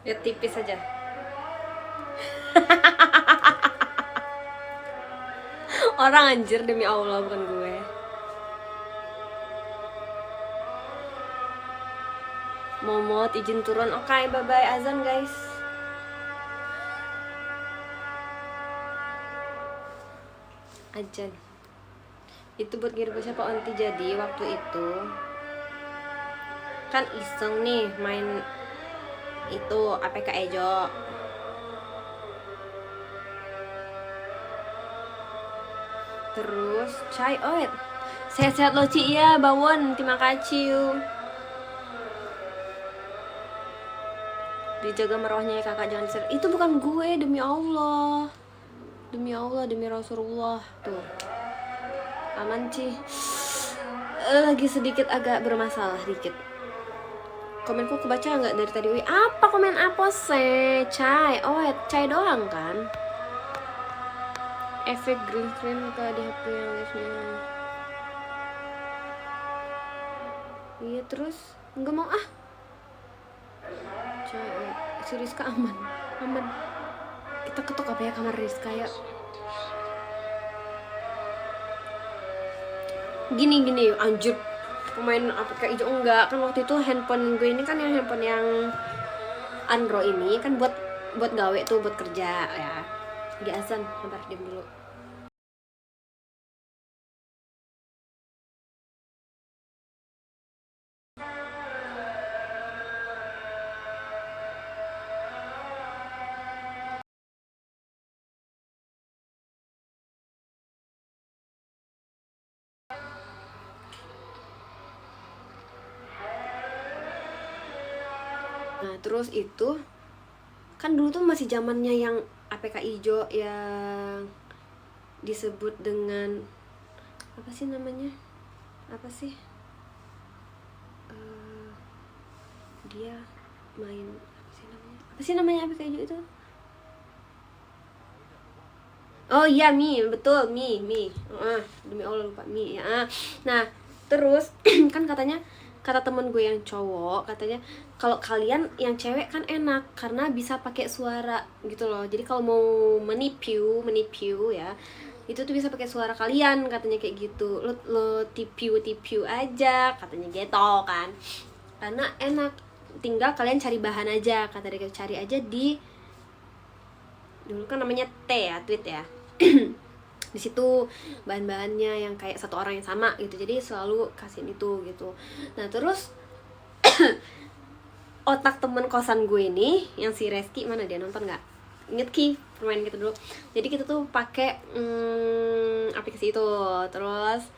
Lihat tipis aja. Orang anjir, demi Allah, bukan gue. Momot izin turun. Oke, bye-bye azan guys. Azan. Itu buat ngirim ke siapa Onti? Jadi waktu itu kan iseng nih main itu APK Ejo. Terus Cai, oh ya, sehat-sehat lo Ci ya, bawon, terima kasih. Dijaga marwahnya ya kakak, jangan diser. Itu bukan gue, demi Allah. Demi Allah, demi Rasulullah. Tuh. Aman Ci. Lagi sedikit agak bermasalah dikit. Komenku kebaca nggak dari tadi? Wih, apa komen apa sih? Cai, oh ya, Cai doang kan? Efek green screen ke di HP yang live-nya. Iya terus nggak mau ah. Cai, si Rizka aman. Kita ketuk apa ya kamar Rizka ya? Gini anjir, pemain APK hijau enggak kan waktu itu handphone gue ini kan yang handphone yang Android ini kan buat gawe tuh, buat kerja ya. Lagi azan, bentar diam dulu. Nah terus itu kan dulu tuh masih zamannya yang APK hijau yang disebut dengan apa sih namanya? Apa sih? Dia main apa sih namanya APK hijau itu? Oh iya Mi, betul Mi. Demi Allah lupa Mi ya. Nah terus kan katanya, kata temen gue yang cowok, katanya kalau kalian yang cewek kan enak karena bisa pakai suara gitu loh. Jadi kalau mau menipu ya, itu tuh bisa pakai suara kalian, katanya kayak gitu. Lo tipu aja, katanya gitu kan. Karena enak, tinggal kalian cari bahan aja, kata dia, cari aja di dulu kan namanya T ya, tweet ya. Di situ bahan-bahannya yang kayak satu orang yang sama gitu, jadi selalu kasihin itu gitu. Nah terus otak temen kosan gue ini yang si Reski, mana dia, nonton nggak? Inget Ki permain gitu dulu. Jadi kita tuh pakai aplikasi itu, terus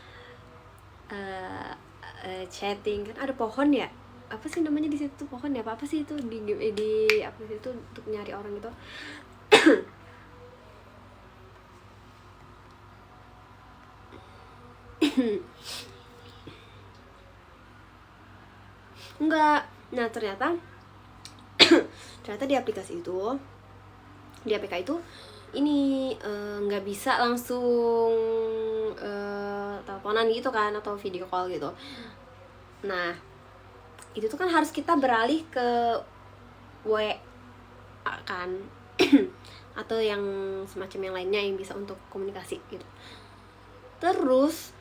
chatting kan ada pohon ya, apa sih namanya di situ, pohon ya apa sih itu di aplikasi itu untuk nyari orang gitu. Enggak. Nah ternyata di aplikasi itu, di APK itu ini nggak bisa langsung teleponan gitu kan, atau video call gitu. Nah itu tuh kan harus kita beralih ke WA kan atau yang semacam yang lainnya yang bisa untuk komunikasi gitu. Terus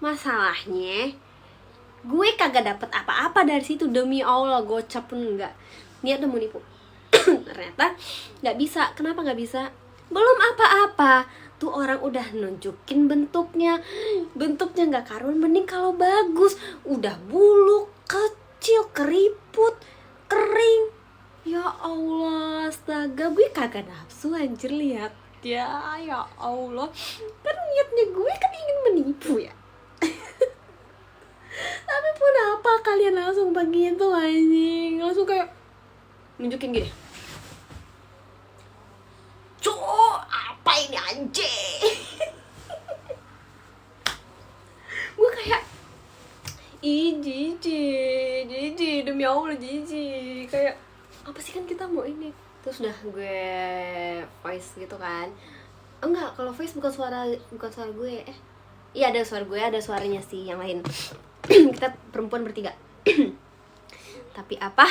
masalahnya gue kagak dapet apa-apa dari situ, demi Allah, gocap pun enggak. Niat udah mau nipu. Ternyata nggak bisa. Kenapa nggak bisa? Belum apa-apa tuh orang udah nunjukin bentuknya nggak karuan. Mending kalau bagus, udah buluk, kecil, keriput, kering. Ya Allah, astaga, gue kagak nafsu anjir lihat ya Allah. Kan niatnya gue kan ingin menipu ya. Tapi pun apa kalian langsung begitu anjing, langsung kayak nunjukin gini, cuk apa ini anjing. Gue kayak jijik demi Allah, jijik. Kayak apa sih, kan kita mau ini. Terus udah gue voice gitu kan. Enggak, kalau voice bukan suara gue. Iya ada suara gue, ada suaranya sih yang lain. Kita perempuan bertiga. Tapi apa?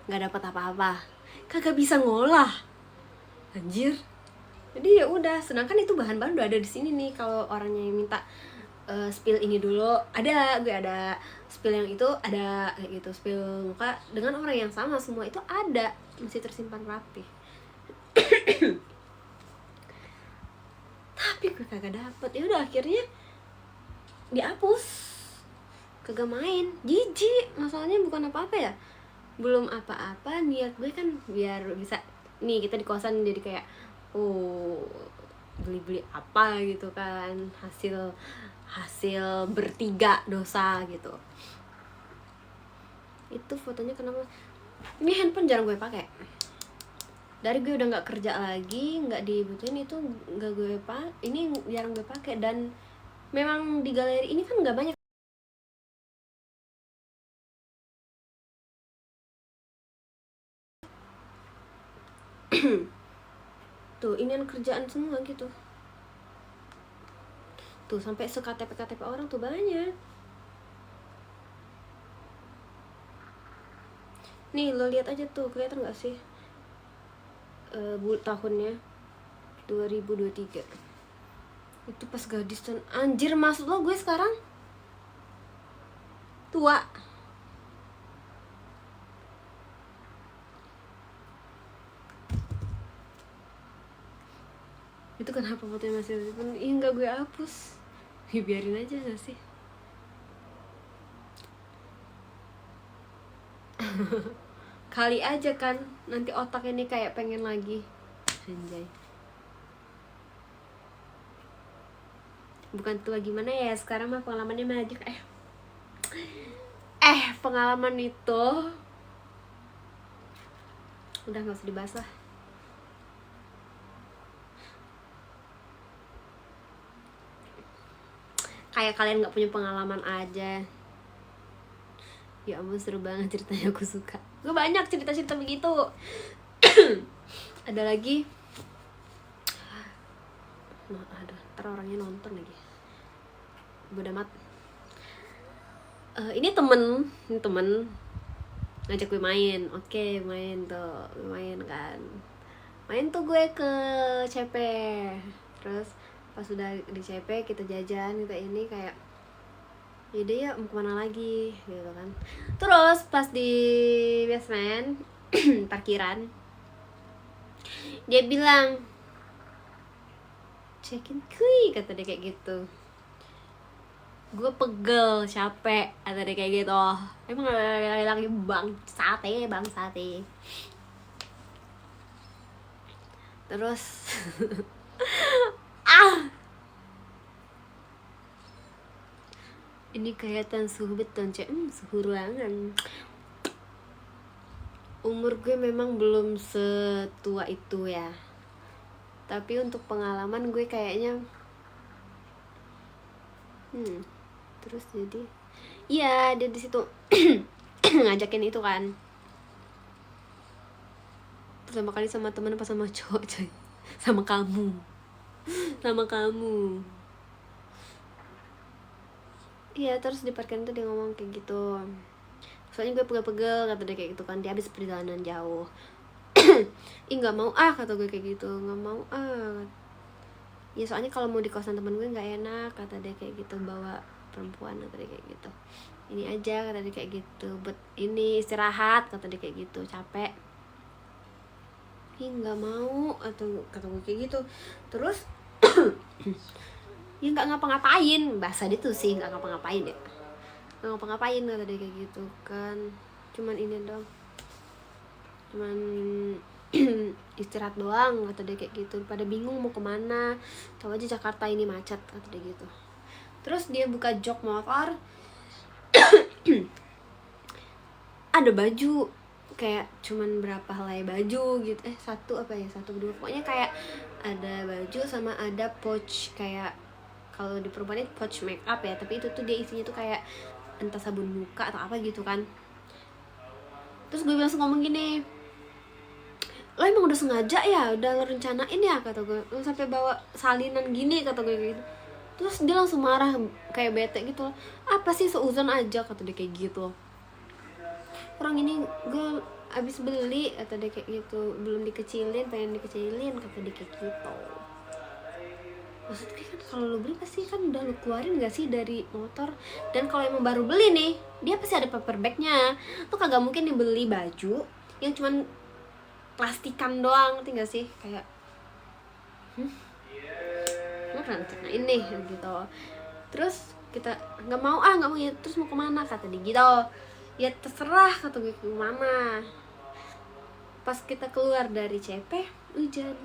Nggak dapat apa-apa. Kagak bisa ngolah. Anjir. Jadi ya udah, sedangkan itu bahan-bahan udah ada di sini nih. Kalau orangnya yang minta spill ini dulu, gue ada spill yang itu, ada kayak gitu, spill muka dengan orang yang sama, semua itu ada, masih tersimpan rapi. Tapi gue kagak dapet. Ya udah akhirnya dihapus. Kagak main, jijik. Masalahnya bukan apa-apa ya, belum apa-apa. Niat gue kan biar bisa nih, kita di kosan jadi kayak beli apa gitu kan, hasil bertiga dosa gitu. Itu fotonya kenapa? Ini handphone jarang gue pakai. Dari gue udah nggak kerja lagi, nggak dibutuhin, itu nggak gue ini jarang gue pakai. Dan memang di galeri ini kan nggak banyak. Tuh ini kan kerjaan semua gitu. Tuh sampai KTP orang tuh banyak. Nih lo lihat aja tuh, kelihatan nggak sih tahunnya 2023. Itu pas gadisan. Anjir, maksud lo gue sekarang tua? Itu kenapa fotonya masih ada? Ih, nggak gue hapus. Biarin aja gak sih? Kali aja kan nanti otak ini kayak pengen lagi. Anjay. Bukan tua gimana ya, sekarang mah pengalamannya maju. Pengalaman itu udah gak usah dibahas lah. Kayak kalian gak punya pengalaman aja. Ya ampun, seru banget ceritanya, aku suka. Gue banyak cerita-cerita begitu. Ada lagi. Nah, aduh, ntar orangnya nonton lagi. Bodo amat. Ini temen ngajak gue main. Oke, main tuh. Main kan. Main tuh gue ke CP. Terus pas udah di CP kita jajan, kita ini kayak yaudah ya mau kemana lagi gitu kan. Terus pas di basement parkiran dia bilang check-in kuy, kata dia kayak gitu. Gue pegel, capek, kata dia kayak gitu. Emang lagi bang sate. Terus ini kelihatan suhu beton, suhu ruangan. Umur gue memang belum setua itu ya, tapi untuk pengalaman gue kayaknya terus jadi iya dia di situ ngajakin itu kan, pertama kali sama temen apa sama cowok coy? Sama kamu. Iya, terus di parkiran tuh dia ngomong kayak gitu. Soalnya gue pegel-pegel, kata dia kayak gitu kan. Dia habis perjalanan jauh. Ih, nggak mau kata gue kayak gitu. Nggak mau ya soalnya kalau mau di kosan temen gue nggak enak, kata dia kayak gitu, bawa perempuan, kata dia kayak gitu. Ini aja, kata dia kayak gitu, buat ini istirahat, kata dia kayak gitu, capek. Ih, nggak mau, atau kata gue kayak gitu. Terus ya nggak ngapa-ngapain, bahasa dia tuh sih nggak ngapa-ngapain ya, nggak ngapa-ngapain, kata dia kayak gitu kan, cuman ini dong, cuman istirahat doang, kata dia kayak gitu. Pada bingung mau kemana, tahu aja Jakarta ini macet, kata dia gitu. Terus dia buka jok motor, ada baju kayak cuman berapa helai baju gitu, satu dua, pokoknya kayak ada baju sama ada pouch, kayak kalau di perempuan itu pouch make up ya, tapi itu tuh dia isinya tuh kayak entah sabun muka atau apa gitu kan. Terus gue langsung ngomong gini, lo emang udah sengaja ya, udah lo rencanain ya, kata gue, lo sampai bawa salinan gini, kata gue gitu. Terus dia langsung marah kayak bete gitu, apa sih seuzon aja, kata dia kayak gitu. Orang ini gue abis beli, kata dia kayak gitu, belum dikecilin, pengen dikecilin, kata dia kayak gitu. Maksudnya kan kalau lo beli pasti kan udah lo keluarin gak sih dari motor. Dan kalau emang baru beli nih, dia pasti ada paper bagnya. Lo kagak mungkin nih beli baju yang cuman plastikan doang, ngerti gak sih? Kayak lo rencana ini gitu. Terus kita nggak mau ya, terus mau kemana, kata dia gitu. Ya terserah, kata gue, kemana. Pas kita keluar dari CP, hujan.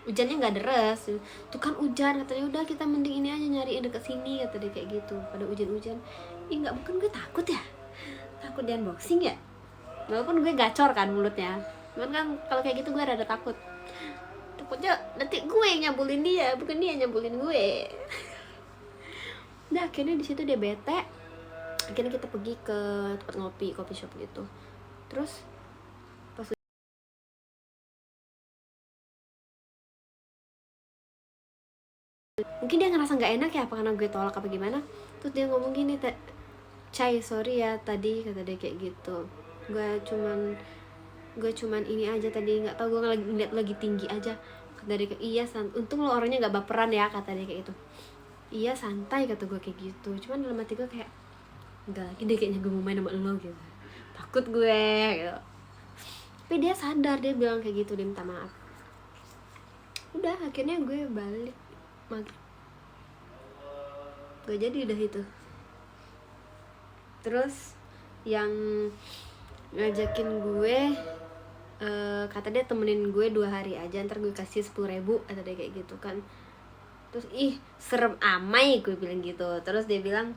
hujannya nggak deras tuh kan hujan, katanya udah kita mending ini aja nyariin deket sini, kata dia kayak gitu. Pada hujan-hujan, ih nggak, bukan gue takut ya, takut di unboxing ya, walaupun gue gacor kan mulutnya, cuman kan kalau kayak gitu gue rada takutnya nanti gue yang nyambulin dia, bukan dia nyambulin gue. Udah akhirnya di situ dia bete, akhirnya kita pergi ke tempat ngopi, coffee shop gitu. Terus pas mungkin dia ngerasa nggak enak ya, apa karena gue tolak apa gimana, terus dia ngomong gini, Cai sorry ya tadi, kata dia kayak gitu, gue cuman ini aja tadi, nggak tahu gue lagi ngeliat lagi tinggi aja, kata dia kayak iya untung lo orangnya nggak baperan ya, kata dia kayak gitu. Iya santai, kata gue kayak gitu, cuman dalam hati gue kayak enggak lagi deh kayaknya gue mau main sama lo gitu, takut gue gitu. Tapi dia sadar, dia bilang kayak gitu, dia minta maaf. Udah akhirnya gue balik maghrib, gak jadi udah itu. Terus yang ngajakin gue kata dia temenin gue 2 hari aja, ntar gue kasih 10.000, kata dia kayak gitu kan. Terus ih serem amai, gue bilang gitu. Terus dia bilang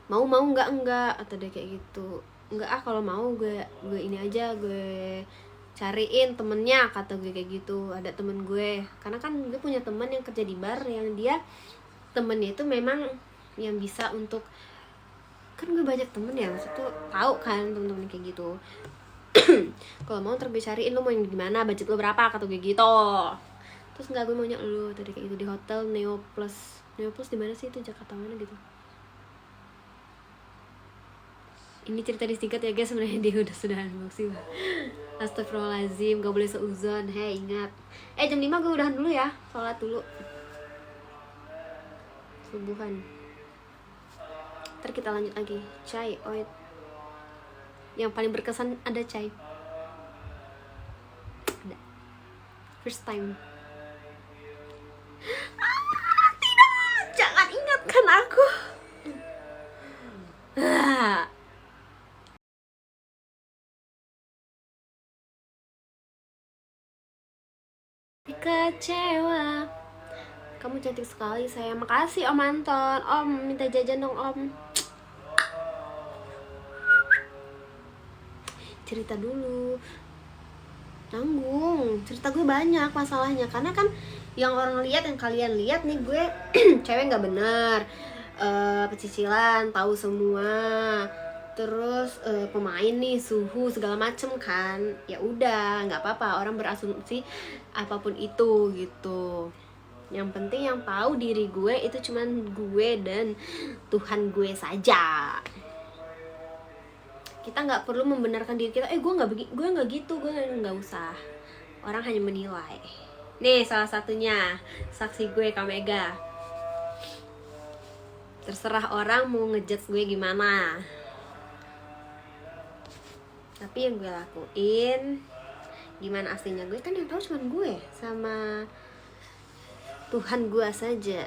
mau enggak, kata dia kayak gitu. Enggak kalau mau gue ini aja, gue cariin temennya, kata gue kayak gitu. Ada temen gue, karena kan gue punya temen yang kerja di bar, yang dia temennya itu memang yang bisa untuk, kan gue banyak temen ya, maksud tuh tahu kan temen-temen kayak gitu. Kalau mau ntar gue cariin, lo mau yang gimana, budget lo berapa, kata gue gitu. Terus enggak, gue maunya lo tadi kayak gitu, di hotel Neo Plus di mana sih itu, Jakarta mana gitu. Ini cerita disingkat ya guys, sebenarnya dia sudah unboxing. Astagfirullahaladzim, gak boleh seuzon. Hei ingat, jam 5 gue udahan dulu ya, sholat dulu subuhan. Ntar kita lanjut lagi. Cai oit yang paling berkesan ada Cai, ada first time. Tidak, jangan ingatkan aku. Kecewa. Kamu cantik sekali sayang. Makasih Om Anton. Om minta jajan dong Om. Cerita dulu, nanggung. Cerita gue banyak masalahnya, karena kan yang orang lihat, yang kalian lihat nih, gue cewek nggak bener, pecicilan, tahu semua, terus pemain nih, suhu segala macem kan. Ya udah nggak apa-apa, orang berasumsi apapun itu gitu. Yang penting yang tahu diri gue itu cuman gue dan Tuhan gue saja. Kita nggak perlu membenarkan diri kita, gue nggak gitu, gue nggak usah. Orang hanya menilai. Nih salah satunya saksi gue, Kamega. Terserah orang mau ngejudge gue gimana, tapi yang gue lakuin gimana aslinya gue, kan yang tahu cuma gue sama Tuhan gue saja.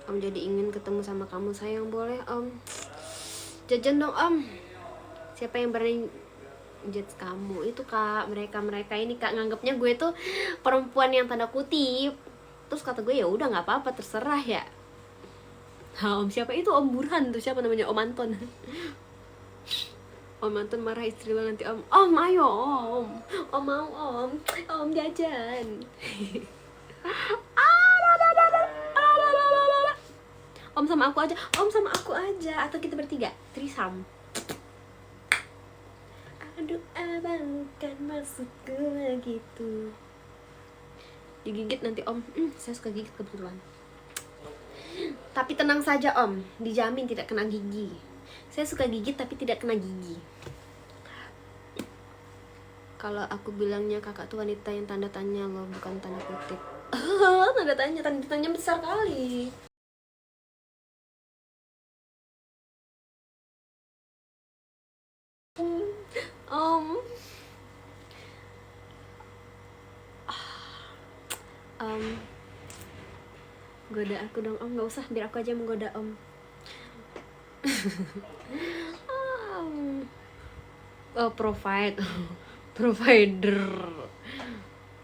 Om jadi ingin ketemu sama kamu sayang, boleh Om jajan dong Om. Siapa yang berani judge kamu itu Kak, mereka ini Kak nganggapnya gue tuh perempuan yang tanda kutip. Terus kata gue ya udah nggak apa-apa, terserah ya. Om siapa itu, Om Burhan tuh, siapa namanya, Om Anton. Om Anton marah istri lo nanti Om. Ayo Om mau Om jajan. Om sama aku aja, atau kita bertiga trisam. Aduh abang kan masuk gue gitu. Digigit nanti Om. Saya suka gigit kebetulan. Tapi tenang saja Om, dijamin tidak kena gigi. Saya suka gigit tapi tidak kena gigi. Kalau aku bilangnya kakak tuh wanita yang tanda tanya loh, bukan tanda kutip. tanda tanya besar kali. Goda aku dong Om, nggak usah, biar aku aja yang menggoda Om. Provider.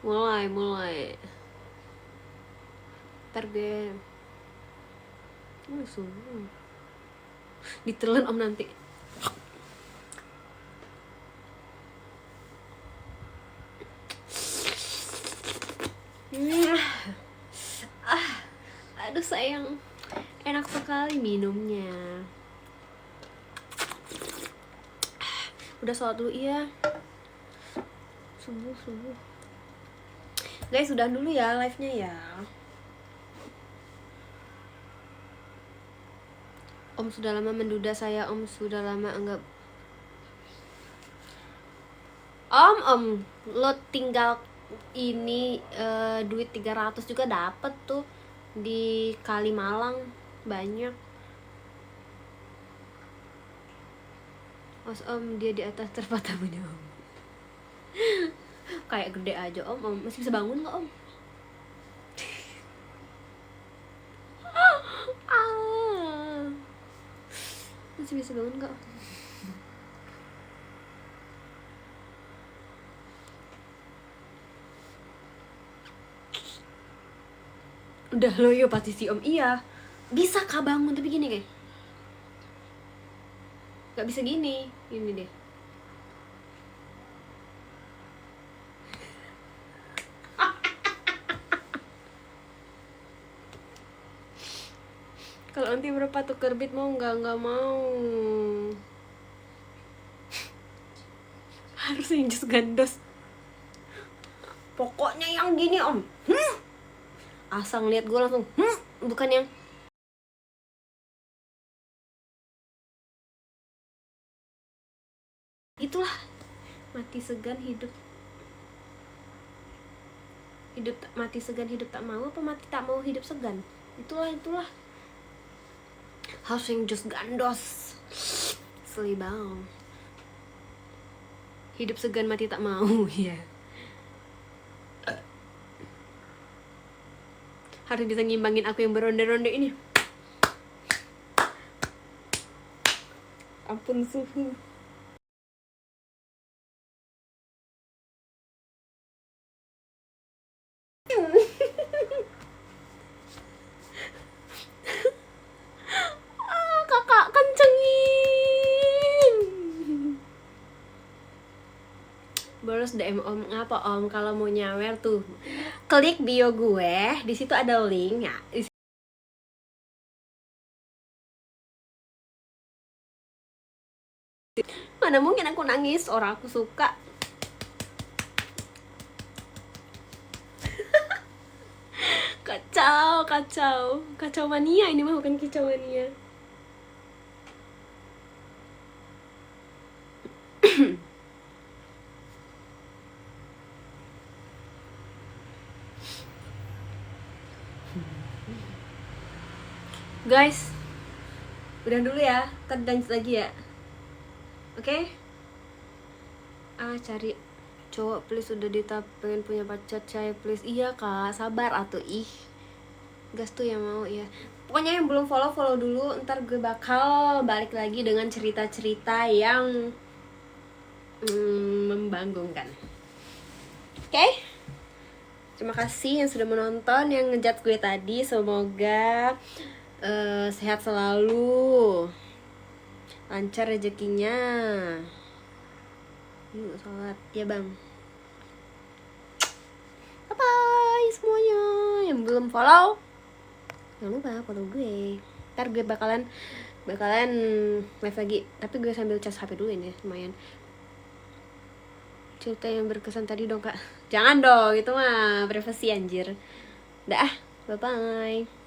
mulai ntar gue sungguh ditelan om nanti. Aduh sayang, enak sekali minumnya. Udah sholat dulu iya. Subuh. Guys, udah dulu ya live-nya ya. Om sudah lama menduda saya, Om sudah lama enggak. Om, lo tinggal ini duit 300 juga dapet tuh di Kalimalang, banyak. Om dia di atas terpatah punya Om. Kayak gede aja Om masih bisa bangun nggak Om? Masih bisa bangun nggak? Udah lo yo pasti si Om. Iya, bisa kah bangun tapi gini kayak nggak bisa gini deh. Kalau nanti berapa tuh kerbit mau nggak mau. Harus yang jus gandos. Pokoknya yang gini Om. Asal ngeliat gue langsung bukan yang itulah. Mati segan hidup mati segan hidup tak mau, apa mati tak mau hidup segan? Itulah harus yang jus gandos. Selibang hidup segan mati tak mau. Ya harus bisa ngimbangin aku yang beronde-ronde ini. Ampun suhu. Kakak kencengin. Bolos DM Om. Ngapa Om? Kalau mau nyawer tuh klik bio gue, di situ ada link ya. Mana mungkin aku nangis, orang aku suka. Kacau mania ini mah, bukan kicau mania. Guys, udah dulu ya, ntar lanjut lagi ya. Oke? Cari cowok please, udah pengen punya pacar cai please. Iya kak, sabar atuh ih. Gas tuh yang mau ya. Pokoknya yang belum follow dulu, ntar gue bakal balik lagi dengan cerita-cerita yang membangunkan. Oke? Terima kasih yang sudah menonton, yang ngejat gue tadi. Semoga sehat selalu, lancar rezekinya. Yuk sholat ya bang. Bye bye semuanya. Yang belum follow, jangan lupa follow gue. Ntar gue bakalan live lagi, tapi gue sambil cas HP dulu ya, lumayan. Cerita yang berkesan tadi dong kak. Jangan dong, itu mah privasi anjir. Dah, bye bye.